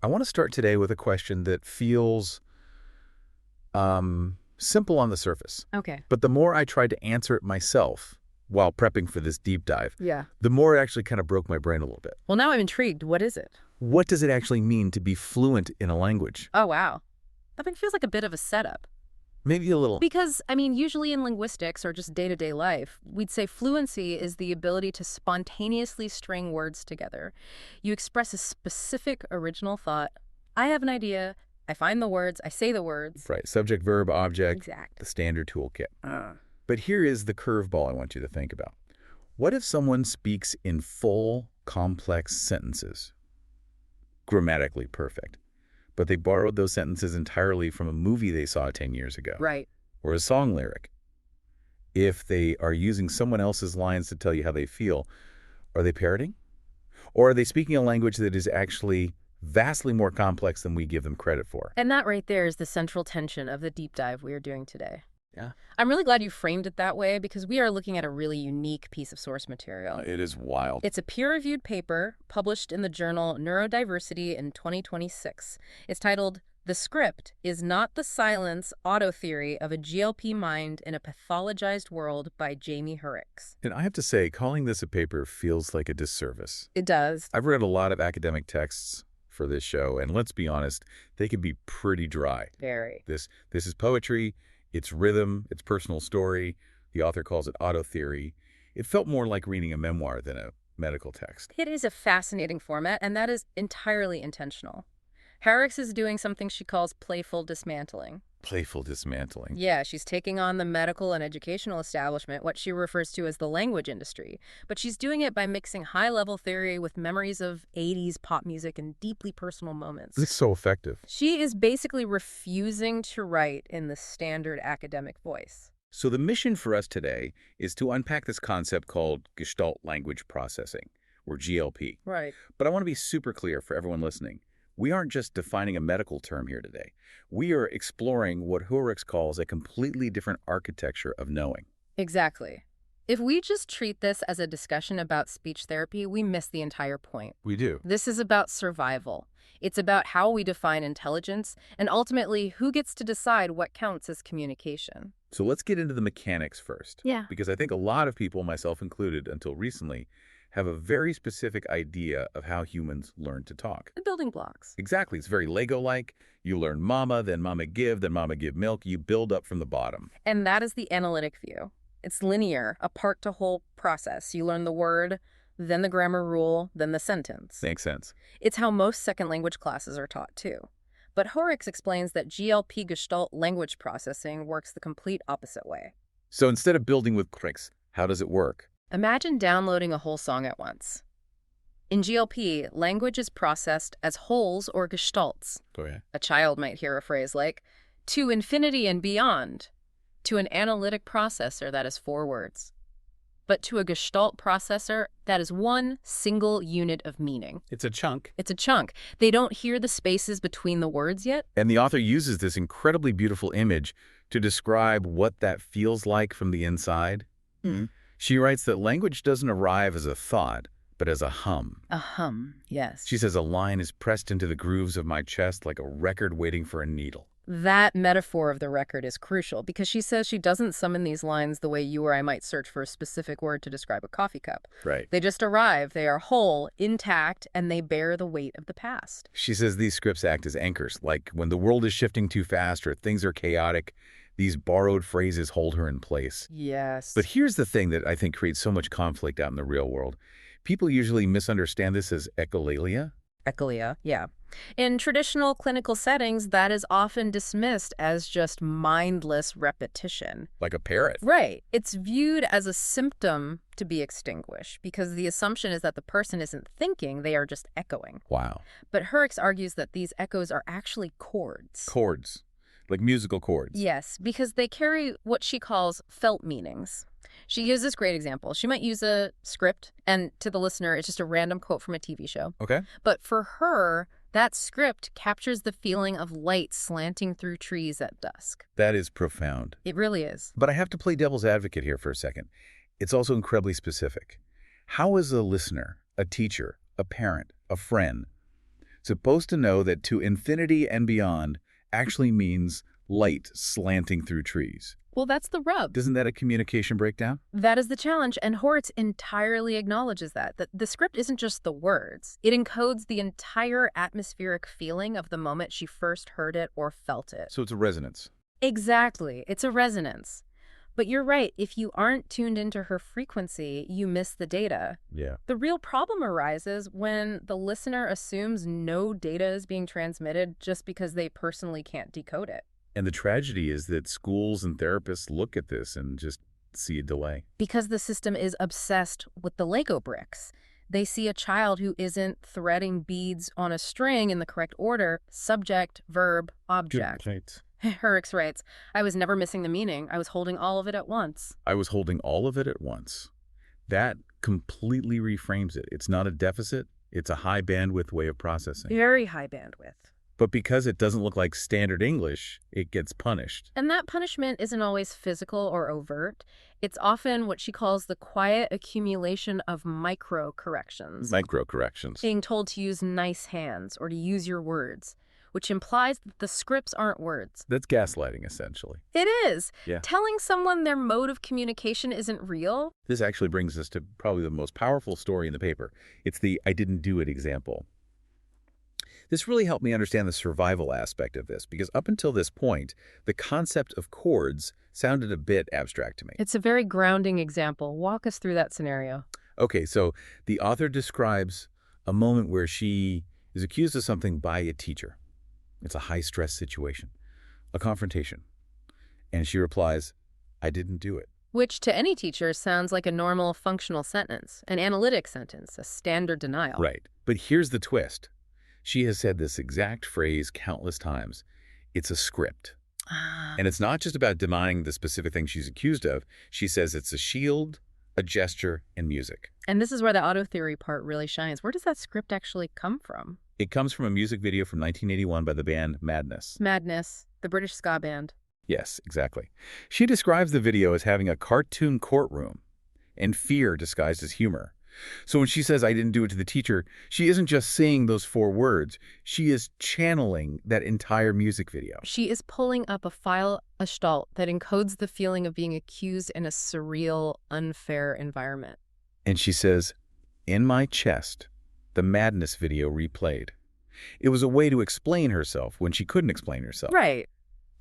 I want to start today with a question that feels simple on the surface. Okay. But the more I tried to answer it myself while prepping for this deep dive, Yeah. the more it actually kind of broke my brain a little bit. Well, now I'm intrigued. What is it? What does it actually mean to be fluent in a language? Oh, wow. That feels like a bit of a setup. Maybe a little. Because, usually in linguistics or just day-to-day life, we'd say fluency is the ability to spontaneously string words together. You express a specific original thought. I have an idea. I find the words. I say the words. Right. Subject, verb, object. Exact. The standard toolkit. But here is the curveball I want you to think about. What if someone speaks in full, complex sentences? Grammatically perfect. But they borrowed those sentences entirely from a movie they saw 10 years ago. Right. Or a song lyric. If they are using someone else's lines to tell you how they feel, are they parroting? Or are they speaking a language that is actually vastly more complex than we give them credit for? And that right there is the central tension of the deep dive we are doing today. Yeah. I'm really glad you framed it that way because we are looking at a really unique piece of source material. It is wild. It's a peer-reviewed paper published in the journal Neurodiversity in 2026. It's titled, "The Script is Not the Silence Auto Theory of a GLP Mind in a Pathologized World" by Jamie Hurwicz. And I have to say, calling this a paper feels like a disservice. It does. I've read a lot of academic texts for this show, and let's be honest, they can be pretty dry. Very. This is poetry, it's rhythm, it's personal story. The author calls it auto theory. It felt more like reading a memoir than a medical text. It is a fascinating format, and that is entirely intentional. Hurwicz is doing something she calls playful dismantling. Playful dismantling. Yeah, she's taking on the medical and educational establishment, what she refers to as the language industry. But she's doing it by mixing high-level theory with memories of 80s pop music and deeply personal moments. This is so effective. She is basically refusing to write in the standard academic voice. So the mission for us today is to unpack this concept called Gestalt Language Processing, or GLP. Right. But I want to be super clear for everyone listening. We aren't just defining a medical term here today. We are exploring what Hurwicz calls a completely different architecture of knowing. Exactly. If we just treat this as a discussion about speech therapy, we miss the entire point. We do. This is about survival. It's about how we define intelligence, and ultimately, who gets to decide what counts as communication. So let's get into the mechanics first. Yeah. Because I think a lot of people, myself included until recently, have a very specific idea of how humans learn to talk. The building blocks. Exactly. It's very Lego-like. You learn mama, then mama give milk. You build up from the bottom. And that is the analytic view. It's linear, a part-to-whole process. You learn the word, then the grammar rule, then the sentence. Makes sense. It's how most second language classes are taught, too. But Hurwicz explains that GLP Gestalt language processing works the complete opposite way. So instead of building with tricks, how does it work? Imagine downloading a whole song at once. In GLP, language is processed as wholes or gestalts. Oh, yeah. A child might hear a phrase like, "to infinity and beyond," to an analytic processor that is 4 words. But to a Gestalt processor, that is one single unit of meaning. It's a chunk. It's a chunk. They don't hear the spaces between the words yet. And the author uses this incredibly beautiful image to describe what that feels like from the inside. She writes that language doesn't arrive as a thought, but as a hum. A hum, yes. She says a line is pressed into the grooves of my chest like a record waiting for a needle. That metaphor of the record is crucial because she says she doesn't summon these lines the way you or I might search for a specific word to describe a coffee cup. Right. They just arrive, they are whole, intact, and they bear the weight of the past. She says these scripts act as anchors, like when the world is shifting too fast or things are chaotic, these borrowed phrases hold her in place. Yes. But here's the thing that I think creates so much conflict out in the real world. People usually misunderstand this as echolalia. Echolalia, yeah. In traditional clinical settings, that is often dismissed as just mindless repetition. Like a parrot. Right. It's viewed as a symptom to be extinguished because the assumption is that the person isn't thinking, they are just echoing. Wow. But Hurwicz argues that these echoes are actually chords. Chords. Like musical chords. Yes, because they carry what she calls felt meanings. She gives this great example. She might use a script, and to the listener, it's just a random quote from a TV show. Okay. But for her, that script captures the feeling of light slanting through trees at dusk. That is profound. It really is. But I have to play devil's advocate here for a second. It's also incredibly specific. How is a listener, a teacher, a parent, a friend Supposed to know that to infinity and beyond actually means light slanting through trees. Well, that's the rub. Isn't that a communication breakdown? That is the challenge, and Horwitz entirely acknowledges that the script isn't just the words. It encodes the entire atmospheric feeling of the moment she first heard it or felt it. So it's a resonance. Exactly. It's a resonance. But you're right, if you aren't tuned into her frequency, you miss the data. Yeah. The real problem arises when the listener assumes no data is being transmitted just because they personally can't decode it. And the tragedy is that schools and therapists look at this and just see a delay. Because the system is obsessed with the Lego bricks. They see a child who isn't threading beads on a string in the correct order, subject, verb, object. Right. Hurwitz writes, I was never missing the meaning. I was holding all of it at once. I was holding all of it at once. That completely reframes it. It's not a deficit. It's a high bandwidth way of processing. Very high bandwidth. But because it doesn't look like standard English, it gets punished. And that punishment isn't always physical or overt. It's often what she calls the quiet accumulation of micro-corrections. Micro-corrections. Being told to use nice hands or to use your words, which implies that the scripts aren't words. That's gaslighting, essentially. It is. Yeah. Telling someone their mode of communication isn't real. This actually brings us to probably the most powerful story in the paper. It's the I didn't do it example. This really helped me understand the survival aspect of this, because up until this point, the concept of chords sounded a bit abstract to me. It's a very grounding example. Walk us through that scenario. Okay, so the author describes a moment where she is accused of something by a teacher. It's a high-stress situation, a confrontation. And she replies, I didn't do it. Which to any teacher sounds like a normal functional sentence, an analytic sentence, a standard denial. Right. But here's the twist. She has said this exact phrase countless times. It's a script. And it's not just about denying the specific thing she's accused of. She says it's a shield, a gesture, and music. And this is where the auto theory part really shines. Where does that script actually come from? It comes from a music video from 1981 by the band Madness. Madness, the British ska band. Yes, exactly. She describes the video as having a cartoon courtroom and fear disguised as humor. So when she says, I didn't do it to the teacher, she isn't just saying those 4 words. She is channeling that entire music video. She is pulling up a file gestalt that encodes the feeling of being accused in a surreal, unfair environment. And she says, in my chest, the Madness video replayed. It was a way to explain herself when she couldn't explain herself. Right.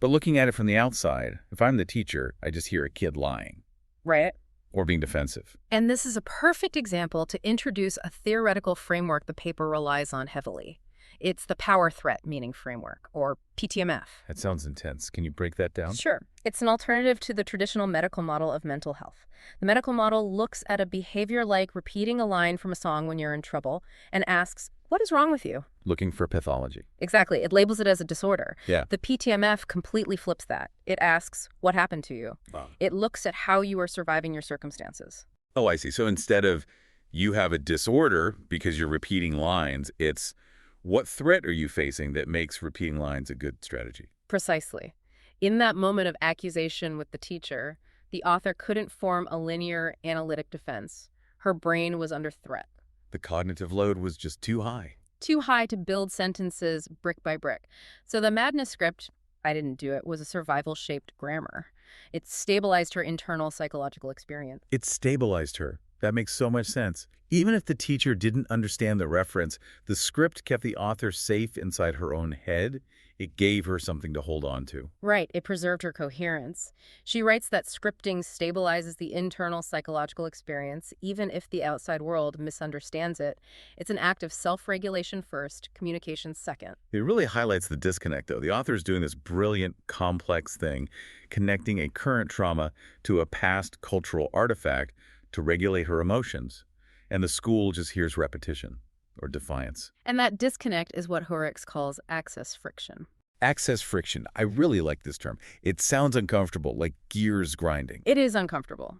But looking at it from the outside, if I'm the teacher, I just hear a kid lying. Right. Or being defensive. And this is a perfect example to introduce a theoretical framework the paper relies on heavily. It's the power threat meaning framework, or PTMF. That sounds intense. Can you break that down? Sure. It's an alternative to the traditional medical model of mental health. The medical model looks at a behavior like repeating a line from a song when you're in trouble and asks, what is wrong with you? Looking for pathology. Exactly. It labels it as a disorder. Yeah. The PTMF completely flips that. It asks, what happened to you? Wow. It looks at how you are surviving your circumstances. Oh, I see. So instead of you have a disorder because you're repeating lines, it's what threat are you facing that makes repeating lines a good strategy? Precisely. In that moment of accusation with the teacher, the author couldn't form a linear analytic defense. Her brain was under threat. The cognitive load was just too high. Too high to build sentences brick by brick. So the Madness script, I didn't do it, was a survival-shaped grammar. It stabilized her internal psychological experience. It stabilized her. That makes so much sense. Even if the teacher didn't understand the reference, the script kept the author safe inside her own head. It gave her something to hold on to. Right, it preserved her coherence. She writes that scripting stabilizes the internal psychological experience, even if the outside world misunderstands it. It's an act of self-regulation first, communication second. It really highlights the disconnect, though. The author is doing this brilliant, complex thing, connecting a current trauma to a past cultural artifact to regulate her emotions. And the school just hears repetition or defiance. And that disconnect is what Horwitz calls access friction. Access friction. I really like this term. It sounds uncomfortable, like gears grinding. It is uncomfortable.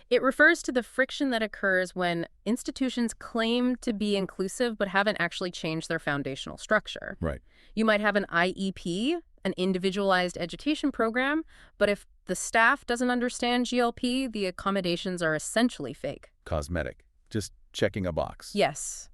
It refers to the friction that occurs when institutions claim to be inclusive but haven't actually changed their foundational structure. Right. You might have an IEP, an individualized education program, but if the staff doesn't understand GLP, the accommodations are essentially fake. Cosmetic. Just checking a box. Yes.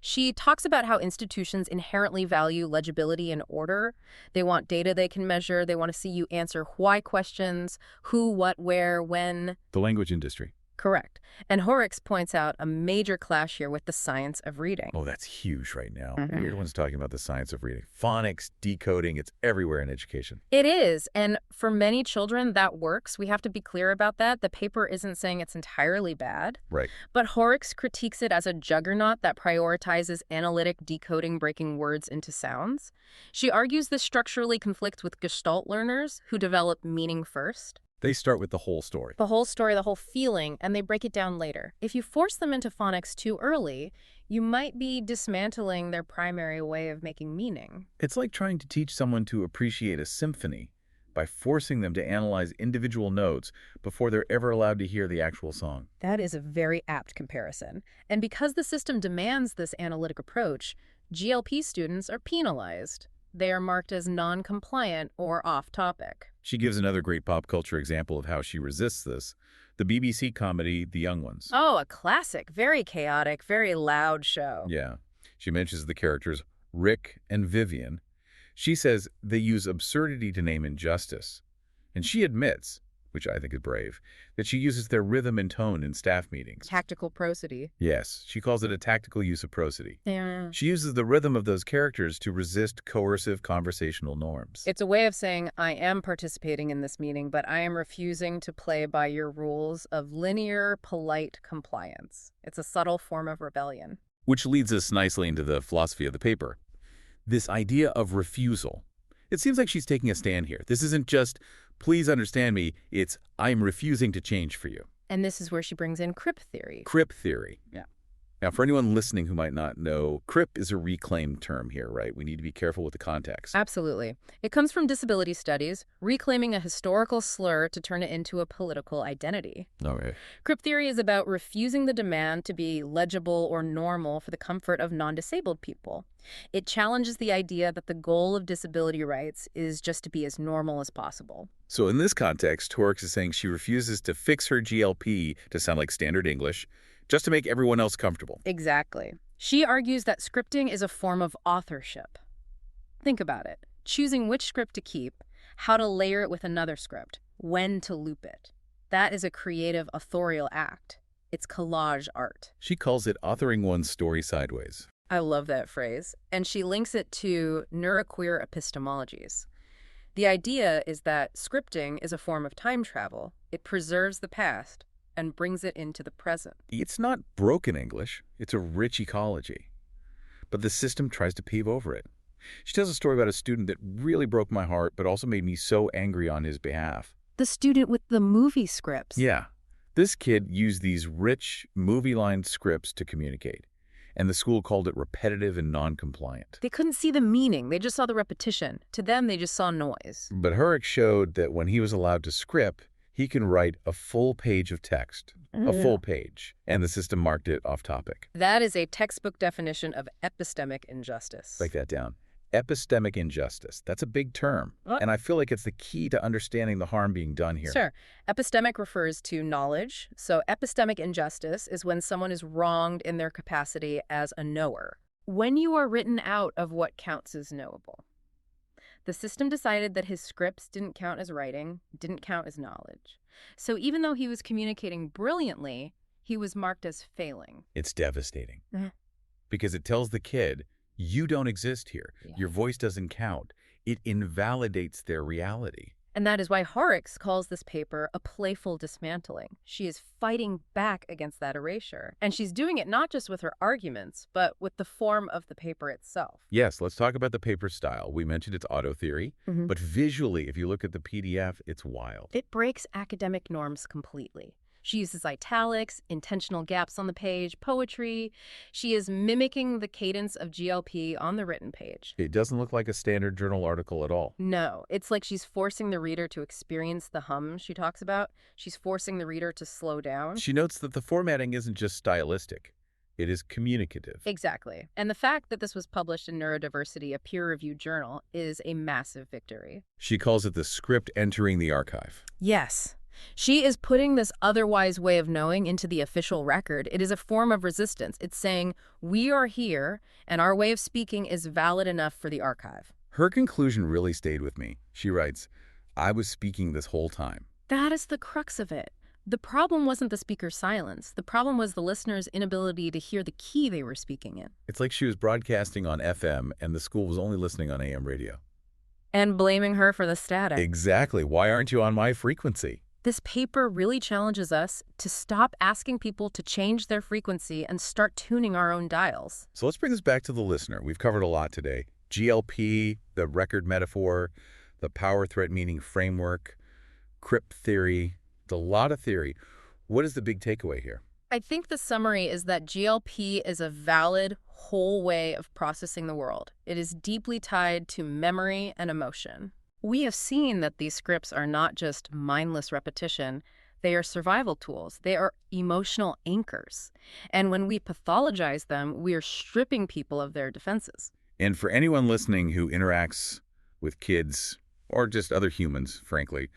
She talks about how institutions inherently value legibility and order. They want data they can measure. They want to see you answer why questions, who, what, where, when. The language industry. Correct. And Horrocks points out a major clash here with the science of reading. Oh, that's huge right now. Everyone's talking about the science of reading. Phonics, decoding, it's everywhere in education. It is, and for many children, that works. We have to be clear about that. The paper isn't saying it's entirely bad. Right. But Horrocks critiques it as a juggernaut that prioritizes analytic decoding, breaking words into sounds. She argues this structurally conflicts with Gestalt learners who develop meaning first. They start with the whole story. The whole story, the whole feeling, and they break it down later. If you force them into phonics too early, you might be dismantling their primary way of making meaning. It's like trying to teach someone to appreciate a symphony by forcing them to analyze individual notes before they're ever allowed to hear the actual song. That is a very apt comparison. And because the system demands this analytic approach, GLP students are penalized. They are marked as non-compliant or off-topic. She gives another great pop culture example of how she resists this. The BBC comedy, The Young Ones. Oh, a classic. Very chaotic, very loud show. Yeah. She mentions the characters Rick and Vivian. She says they use absurdity to name injustice. And she admits, which I think is brave, that she uses their rhythm and tone in staff meetings. Tactical prosody. Yes, she calls it a tactical use of prosody. Yeah. She uses the rhythm of those characters to resist coercive conversational norms. It's a way of saying, I am participating in this meeting, but I am refusing to play by your rules of linear, polite compliance. It's a subtle form of rebellion. Which leads us nicely into the philosophy of the paper. This idea of refusal. It seems like she's taking a stand here. This isn't just, please understand me, it's, I'm refusing to change for you. And this is where she brings in crip theory. Crip theory. Yeah. Now, for anyone listening who might not know, crip is a reclaimed term here, right? We need to be careful with the context. Absolutely. It comes from disability studies, reclaiming a historical slur to turn it into a political identity. Okay. Crip theory is about refusing the demand to be legible or normal for the comfort of non-disabled people. It challenges the idea that the goal of disability rights is just to be as normal as possible. So in this context, Horrocks is saying she refuses to fix her GLP to sound like standard English, just to make everyone else comfortable. Exactly. She argues that scripting is a form of authorship. Think about it. Choosing which script to keep, how to layer it with another script, when to loop it. That is a creative authorial act. It's collage art. She calls it authoring one's story sideways. I love that phrase. And she links it to neuroqueer epistemologies. The idea is that scripting is a form of time travel. It preserves the past and brings it into the present. It's not broken English. It's a rich ecology. But the system tries to pave over it. She tells a story about a student that really broke my heart, but also made me so angry on his behalf. The student with the movie scripts. Yeah. This kid used these rich, movie-lined scripts to communicate, and the school called it repetitive and non-compliant. They couldn't see the meaning. They just saw the repetition. To them, they just saw noise. But Horrocks showed that when he was allowed to script, he can write a full page of text, a full page, and the system marked it off topic. That is a textbook definition of epistemic injustice. Write that down. Epistemic injustice. That's a big term, and I feel like it's the key to understanding the harm being done here. Sure. Epistemic refers to knowledge, so epistemic injustice is when someone is wronged in their capacity as a knower. When you are written out of what counts as knowable. The system decided that his scripts didn't count as writing, didn't count as knowledge. So even though he was communicating brilliantly, he was marked as failing. It's devastating because it tells the kid, you don't exist here. Yeah. Your voice doesn't count. It invalidates their reality. And that is why Horrocks calls this paper a playful dismantling. She is fighting back against that erasure. And she's doing it not just with her arguments, but with the form of the paper itself. Yes, let's talk about the paper style. We mentioned it's auto theory, but visually, if you look at the PDF, it's wild. It breaks academic norms completely. She uses italics, intentional gaps on the page, poetry. She is mimicking the cadence of GLP on the written page. It doesn't look like a standard journal article at all. No, it's like she's forcing the reader to experience the hum she talks about. She's forcing the reader to slow down. She notes that the formatting isn't just stylistic. It is communicative. Exactly. And the fact that this was published in Neurodiversity, a peer-reviewed journal, is a massive victory. She calls it the script entering the archive. Yes. She is putting this otherwise way of knowing into the official record. It is a form of resistance. It's saying, we are here, and our way of speaking is valid enough for the archive. Her conclusion really stayed with me. She writes, I was speaking this whole time. That is the crux of it. The problem wasn't the speaker's silence. The problem was the listener's inability to hear the key they were speaking in. It's like she was broadcasting on FM and the school was only listening on AM radio. And blaming her for the static. Exactly. Why aren't you on my frequency? This paper really challenges us to stop asking people to change their frequency and start tuning our own dials. So let's bring this back to the listener. We've covered a lot today. GLP, the record metaphor, the power threat meaning framework, crypt theory, a lot of theory. What is the big takeaway here? I think the summary is that GLP is a valid, whole way of processing the world. It is deeply tied to memory and emotion. We have seen that these scripts are not just mindless repetition. They are survival tools. They are emotional anchors. And when we pathologize them, we are stripping people of their defenses. And for anyone listening who interacts with kids or just other humans, frankly,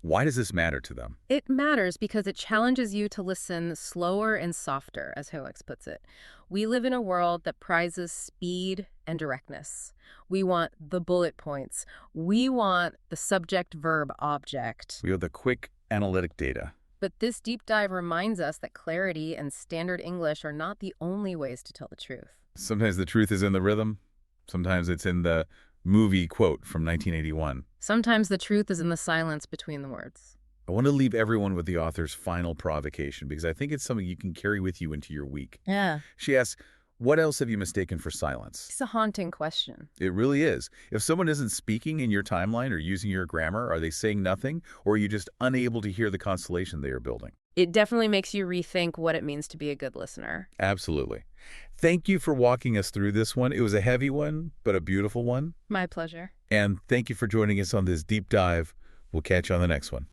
why does this matter to them? It matters because it challenges you to listen slower and softer, as Hoeks puts it. We live in a world that prizes speed and directness. We want the bullet points. We want the subject-verb-object. We have the quick analytic data. But this deep dive reminds us that clarity and standard English are not the only ways to tell the truth. Sometimes the truth is in the rhythm. Sometimes it's in the movie quote from 1981. Sometimes the truth is in the silence between the words. I want to leave everyone with the author's final provocation because I think it's something you can carry with you into your week. Yeah. She asks, what else have you mistaken for silence? It's a haunting question. It really is. If someone isn't speaking in your timeline or using your grammar, are they saying nothing, or are you just unable to hear the constellation they are building? It definitely makes you rethink what it means to be a good listener. Absolutely. Thank you for walking us through this one. It was a heavy one, but a beautiful one. My pleasure. And thank you for joining us on this deep dive. We'll catch you on the next one.